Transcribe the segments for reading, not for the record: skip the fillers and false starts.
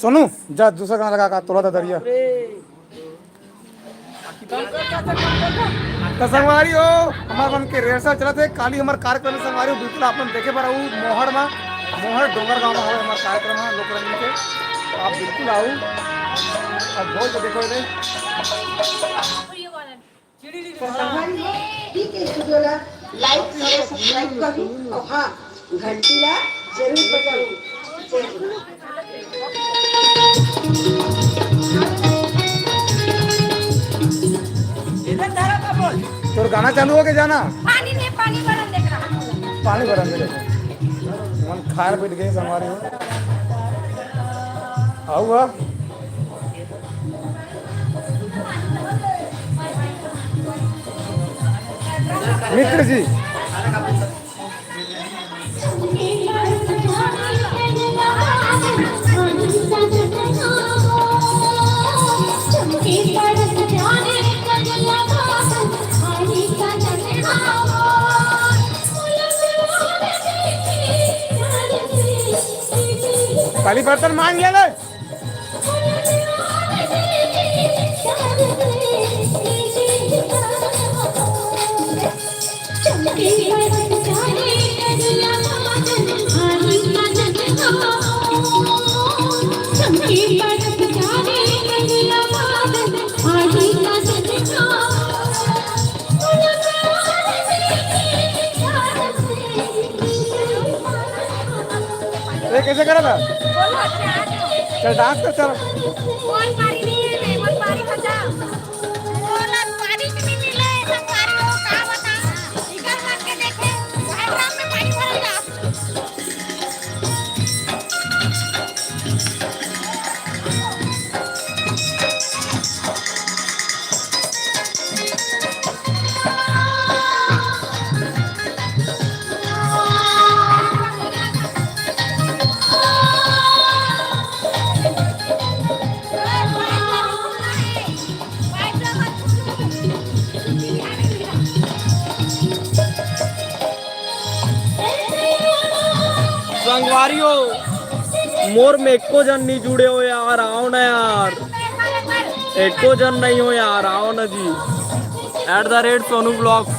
सोनू जा दूसरा गाना लगा का तोला दरिया तो संगवारी हो हमार मन के रिहर्सल चला थे काली हमार कार्यक्रम में संगवारी हो बिल्कुल आप देखे पर मोहर में मोहर डोंगर गांव में हमारे हमार कार्यक्रम है लोकरंगी के आप बिल्कुल आओ अब बोल के देखो इधर ठीक है स्टूडियोला लाइक शेयर सब्सक्राइब करी और हां घंटीला जरूर बजाओ इधर धारा का बोल तो गाना चालू हो के जाना पानी नहीं पानी भरन देख रहा पानी भरन दे मन खार बैठ गए संगवारी हो आओ मित्र जी खाली बर्तन मांग लिया ले ये कैसे करा था चल डांस कर चल कौन पानी नहीं है मैं पानी खा बोला पानी नहीं मिले सब पानी हो का बता इधर मत के देखे ड्राम में पानी भर जा संगवारियों मोर में एको जन नहीं जुड़े हो यार आओ ना यार एको जन नहीं हो यार आओ ना जी @सोनू ब्लॉग्स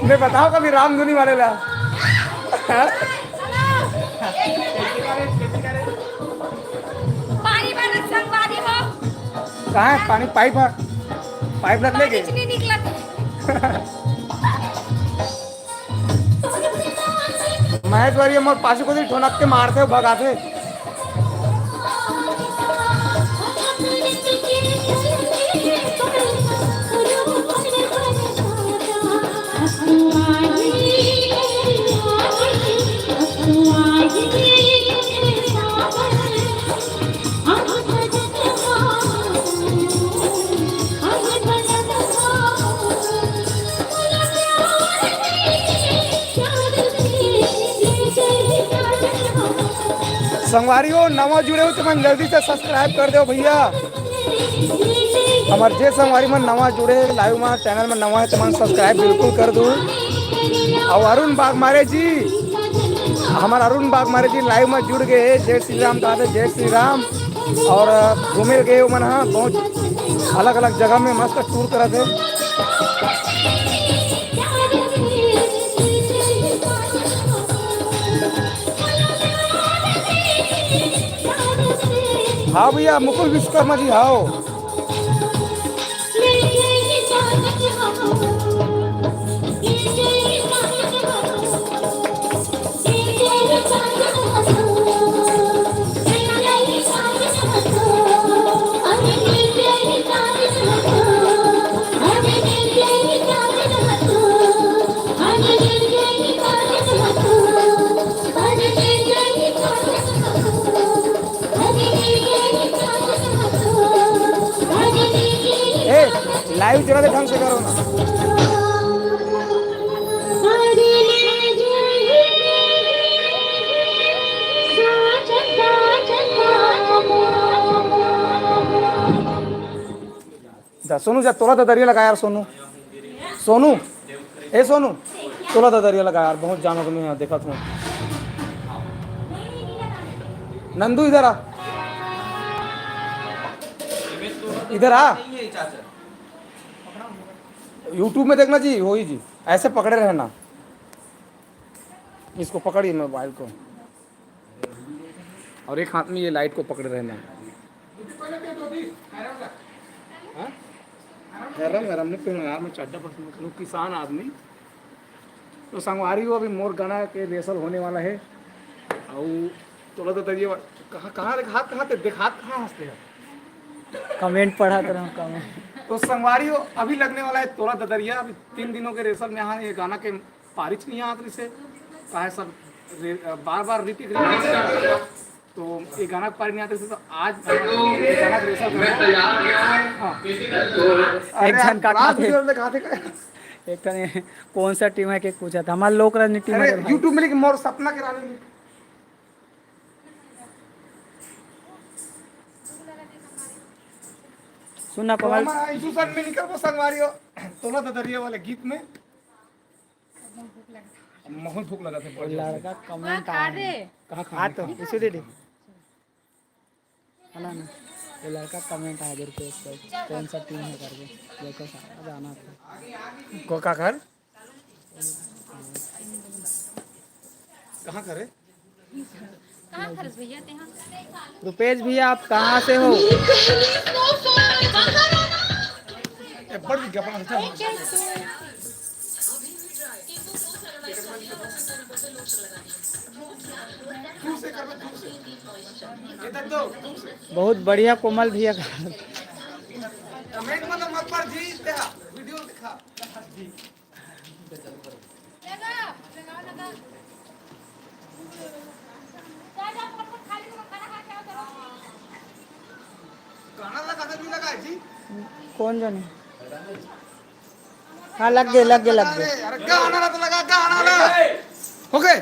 मैं बताओ कभी रामधुनी वाले ला पानी भरन संगवारी हो कहाँ है पानी पाइप है पाइप रख लेके नहीं निकला मैं तो ये मोर पास को ठोनक के मारते हो भगाते संगवारी हो नवा जुड़े हो तो मन जल्दी से सब्सक्राइब कर दो भैया। हमारे जे संगवारी मन नवा जुड़े लाइव में चैनल में नवा है तो मन सब्सक्राइब बिल्कुल कर दो। और अरुण बागमारे जी, हमारे अरुण बागमारे जी लाइव में जुड़ गए। जय श्री राम कहा थे, जय श्री राम। और घूमे गए मन हाँ बहुत अलग अलग जगह में मस्त टूर करा थे। हाँ भैया मुकुल विश्वकर्मा जी हाँ। लाइव जरा से ढंग से करो ना। सोनू जब तोला तो दरिया लगा यार। सोनू सोनू ए सोनू तोला तो दरिया लगा यार। बहुत जानो तुम्हें यहाँ देखा तुम्हें। नंदू इधर आ, इधर आ। यूट्यूब में देखना जी हो ही जी। ऐसे पकड़े रहना, इसको पकड़िए मोबाइल को और एक हाथ में ये लाइट को पकड़े रहना। मैं चड्डा पर किसान आदमी तो संगवारी हो। अभी मोर गाना के रेसल होने वाला है। और तोला तो तरिए कहाँ कहाँ हाथ कहाँ देखात कहाँ हंसते हैं। कमेंट पढ़ा कर हम कमेंट। तो संगवारी हो अभी लगने वाला है तोला ददरिया। अभी 3 दिनों के रेसल में यहाँ ये गाना के पारिच नहीं आते से कहा सब बार बार रिपीट। तो ये गाना पारिच नहीं आते से तो आज ये गाना रेसल एक जन का थे। एक ठन कौन सा टीम है के पूछा था हमारा लोक राजनीति में। यूट्यूब में लेकिन मोर सपना के रानी सुनना तो कमल। हमारा इंस्टीट्यूशन में निकल वो संगवारी हो तोला ददरिया वाले गीत में बहुत भूख लगा था। लड़का कमेंट आ कहाँ हाँ तो इसे दे दे है ना। वो लड़का कमेंट आ इधर पे कौन सा टीम है करके देखो जाना था को का कर कहाँ करे कहाँ खर्च भैया तेहाँ रुपेश भैया आप कहाँ से हो। बड़ विज्ञापन अच्छा बहुत बढ़िया कोमल भैया का कमेंट मत पर जी वीडियो दिखा गाना लगा नहीं लगा जी। कौन जाने। हाँ लग गए अरे गाना तो लगा गाना हो गए।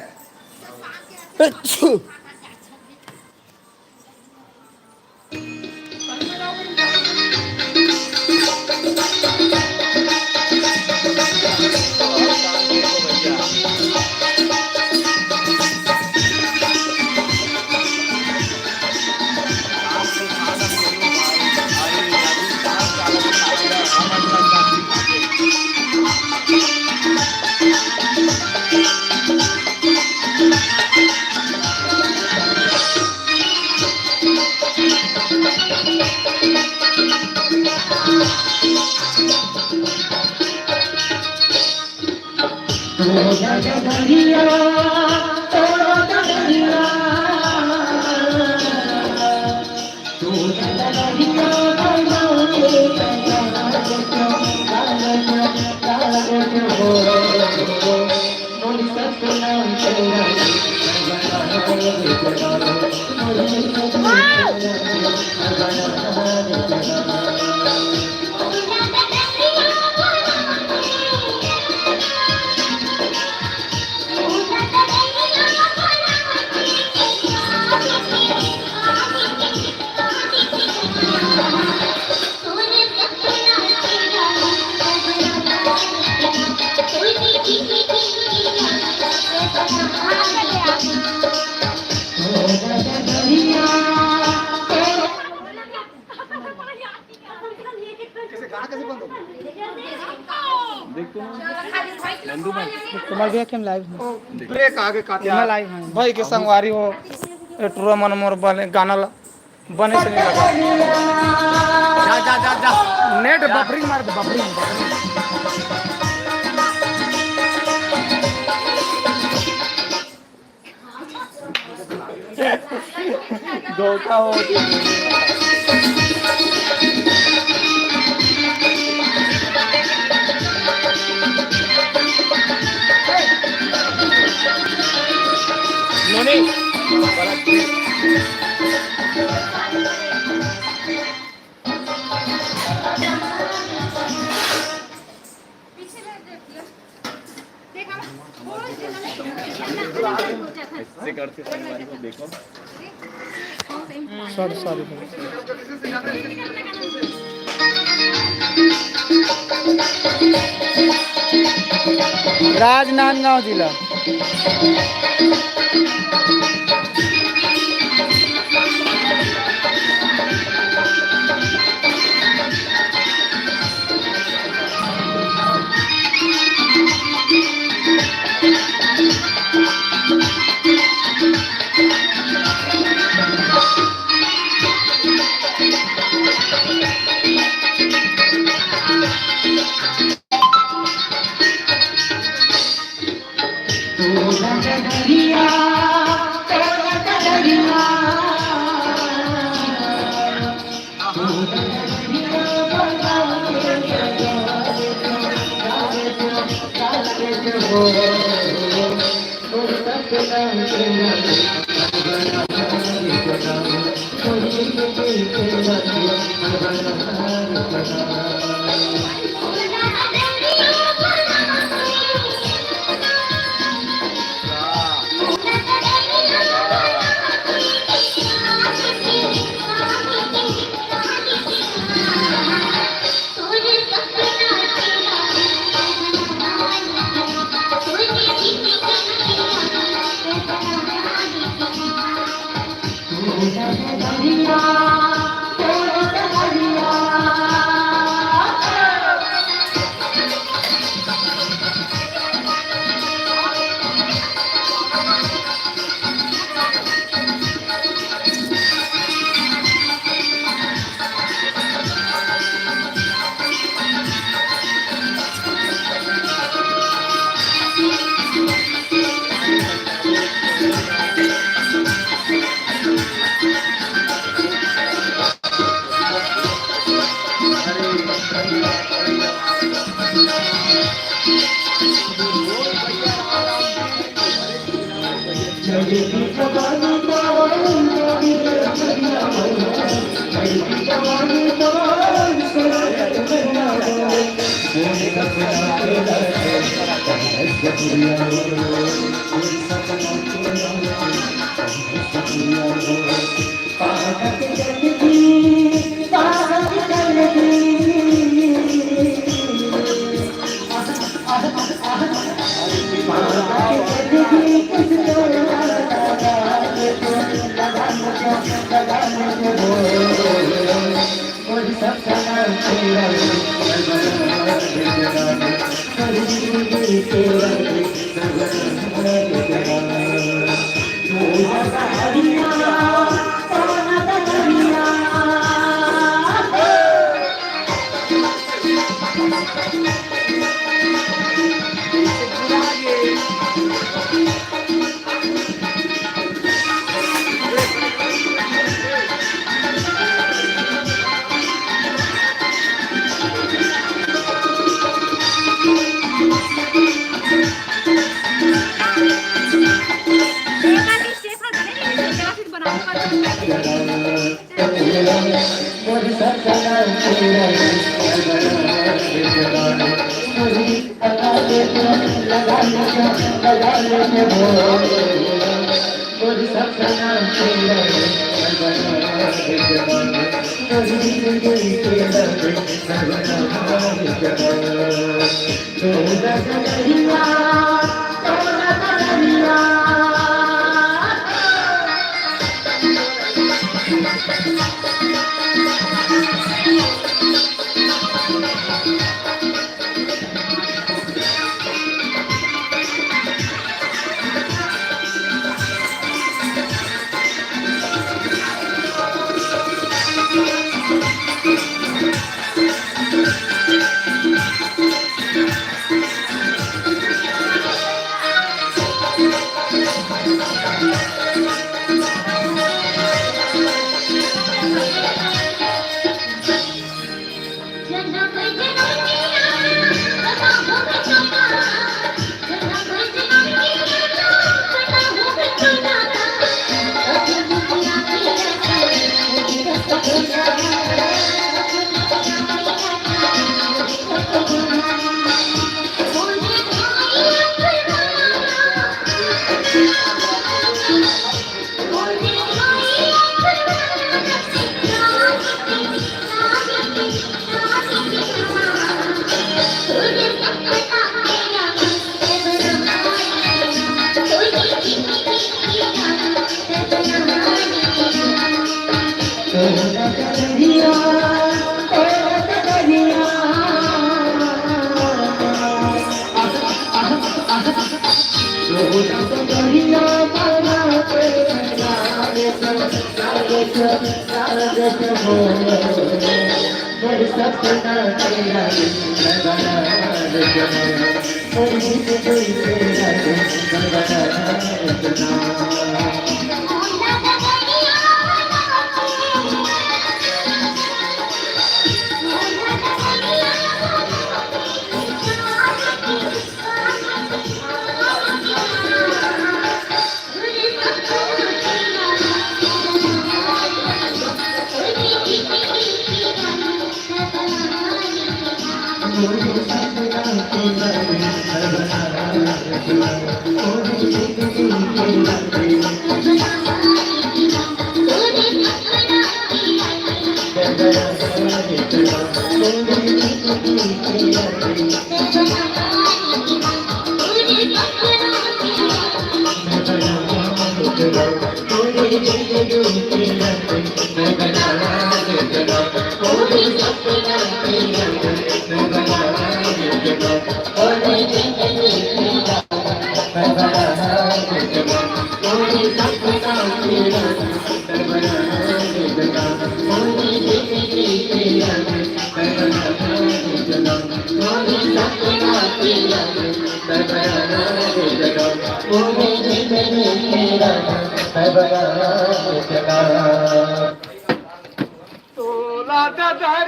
देख तू नंदू भाई तुम्हारे भैया केम लाइव है ब्रेक आगे काटे केम लाइव है भाई के संगवारी हो टूरा मन मोर बने गाना बने से नहीं लगा जा जा जा जा नेट बफरिंग मार दे बफरिंग धोखा हो ऐसे करते संगवारी को देखो सॉरी सॉरी राजनांदगांव जिला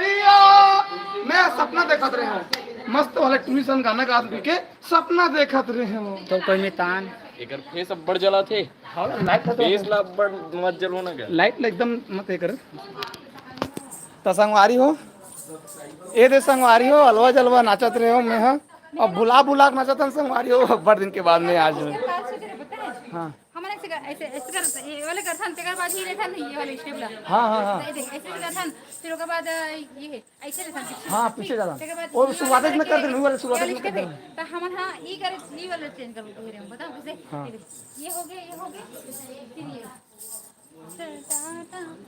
मैं सपना देखत रहे हो मस्त वाले ट्यूशन गाना गा के सपना देखत रहे हो तो कोई में तान एकर फेस अब बढ़ जला थे फेस ला बढ़ मत जलो ना गया लाइट एकदम मत कर तो संगवारी हो ए दे संगवारी हो अलवा जलवा नाचत रहे हो मैं हाँ और बुला बुला के नाचत हन संगवारी हो बड़ दिन के बाद में आज हाँ हमारे ऐसे ऐसे करते ये वाले करथन तेकर बाद ही रहथन ये वाले स्टेप ला हाँ हाँ हाँ ऐसे करथन फिर ओकर बाद ये है ऐसे रहथन हाँ पीछे तेकर जाना बाद और शुरुआत में कर दे वाले शुरुआत में कर दे तो हम हां ई करे ई वाले चेंज कर दो रे बताओ कैसे ये हो गए फिर ये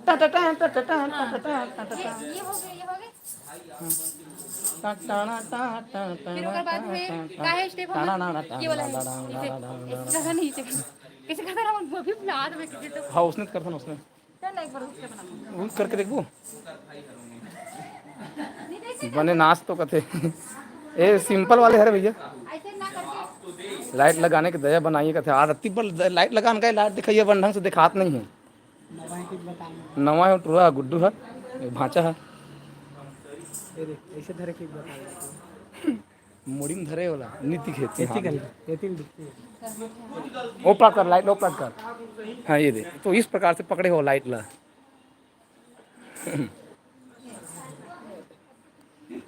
टा टा टा टा टा टा टा टा टा ये हो गए टा टा टा टा फिर ओकर बाद में काहे स्टेप हम ये वाला जगह नहीं कैसे करता ना वो भी याद में किसी तो हाँ उसने करता ना उसने चल एक बार उसके बना वो करके देखो बने नाच तो कथे ए सिंपल वाले है रे भैया ऐसे ना करके लाइट लगाने की दया बनाइए कथे आरती पर लाइट लगाने का लाइट दिखाइए वन ढंग से दिखात नहीं है नवा है टूरा गुड्डू है भांचा है ऐसे धरे के बता मुड़ी में धरे वाला नीति खेती दिखती है ओपरा कर लाइट ओपरा कर हाँ ये दे तो इस प्रकार से पकड़े हो लाइट ला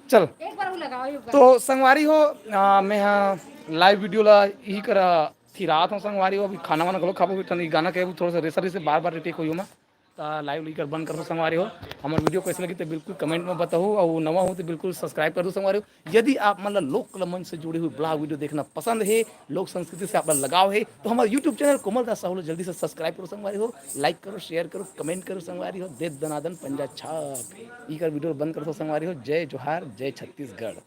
चल एक बार वो लगाओ ये तो संगवारी हो मैं यहाँ लाइव वीडियो ला यही करा थी रात हूँ संगवारी हो अभी खाना वाना खलो खाबो भी गाना के थोड़ा सा रेसरी से बार बार रिटेक हुई मैं तो लाइव लेकर बंद कर दो संगवारी हो हमारे वीडियो कैसे लगी तो बिल्कुल कमेंट में बताओ और नवा हो तो बिल्कुल सब्सक्राइब कर दो संगवारी हो यदि आप मतलब लोक कला मंच से जुड़े हुए ब्लॉग वीडियो देखना पसंद है लोक संस्कृति से आपका लगाव है तो हमारे यूट्यूब चैनल कोमल दास साहू जल्दी से सब्सक्राइब करो संगवारी हो लाइक करो शेयर करो कमेंट करो संगवारी हो दे दनादन पंजा छाप ई कर वीडियो बंद कर दो संगवारी हो जय जोहार जय छत्तीसगढ़